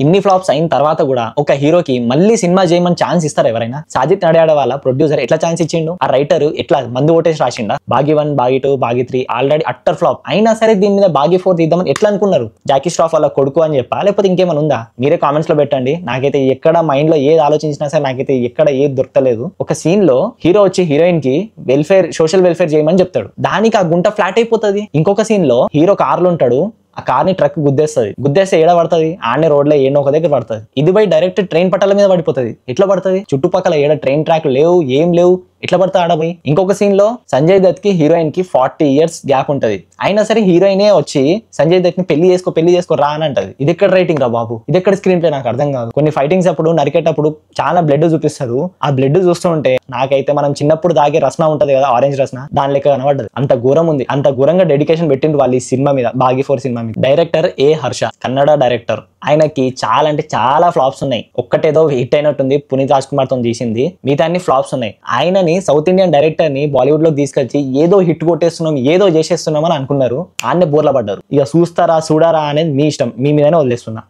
ఇన్ని ఫ్లాప్స్ అయిన తర్వాత కూడా ఒక హీరోకి మళ్ళీ సినిమా చేయమని ఛాన్స్ ఇస్తారు ఎవరైనా? సాజిద్ నడియాడ వాళ్ళ ప్రొడ్యూసర్ ఎట్లా ఛాన్స్ ఇచ్చిండు? ఆ రైటర్ ఎట్లా మందు ఓటేసి రాసిండా? భాగి 1, భాగి 2, భాగి 3 ఆల్రెడీ అట్టర్ ఫ్లాప్ అయినా సరే దీని మీద భాగి 4 తీద్దామని ఎట్లా అనుకున్నారు? జాకీ ష్రాఫ్ వాళ్ళ కొడుకు అని చెప్పా, లేకపోతే ఇంకేమైనా ఉందా? మీరే కామెంట్స్ లో పెట్టండి. నాకైతే ఎక్కడ మైండ్ లో ఏది ఆలోచించినా సరే నాకైతే ఎక్కడ ఏది దొరకలేదు. ఒక సీన్ లో హీరో వచ్చి హీరోయిన్ కి సోషల్ వెల్ఫేర్ చేయమని చెప్తాడు. దానికి ఆ గుంట ఫ్లాట్ అయిపోతుంది. ఇంకొక సీన్ లో హీరో కార్లో ఉంటాడు, ఆ కార్ ని ట్రక్ గుద్దేస్తే ఏడ పడుతుంది? ఆడనే రోడ్ లో ఏడో ఒక దగ్గర పడుతుంది. ఇది బై డైరెక్ట్ ట్రైన్ పట్టాల మీద పడిపోతుంది. ఎట్లా పడుతుంది? చుట్టుపక్కల ఏడ ట్రైన్ ట్రాక్ లేవు, ఏం లేవు, ఎట్లా పడతా ఆడపోయి. ఇంకొక సీన్ లో సంజయ్ దత్ కి హీరోయిన్ కి 40 years గ్యాప్ ఉంటది. అయినా సరే హీరోయినే వచ్చి సంజయ్ దత్ ని పెళ్లి చేసుకో రా అని అంటది. ఇది ఎక్కడ రైటింగ్ రా బాబు? ఇది ఎక్కడ స్క్రీన్ ప్లే? నాకు అర్థం కాదు. కొన్ని ఫైటింగ్స్ అప్పుడు నరికేటప్పుడు చాలా బ్లడ్ చూపిస్తారు. ఆ బ్లడ్ చూస్తుంటే నాకైతే మనం చిన్నప్పుడు దాగే రస్న ఉంటది కదా, ఆరెంజ్ రస్న, దాని లెక్క కనబడ్డది. అంత ఘోరం ఉంది. అంత ఘోరంగా డెడికేషన్ పెట్టిండ్రు వాళ్ళు ఈ సినిమా మీద, భాగి 4 సినిమా మీద. డైరెక్టర్ ఏ హర్ష, కన్నడ డైరెక్టర్. ఆయనకి చాలా అంటే చాలా ఫ్లాప్స్ ఉన్నాయి. ఒక్కటేదో హిట్ అయినట్టుంది, పునీత్ రాజ్ కుమార్ తో తీసింది. మిగతా అన్ని ఫ్లాప్స్ ఉన్నాయి. ఆయనని సౌత్ ఇండియన్ డైరెక్టర్ ని బాలీవుడ్ లో తీసుకొచ్చి ఏదో హిట్ కొట్టేస్తున్నాం, ఏదో చేసేస్తున్నాం అని అనుకున్నారు. ఆయన్నే బోర్ల పడ్డారు. ఇక చూస్తారా చూడారా అనేది మీ ఇష్టం, మీ మీదనే వదిలేస్తున్నా.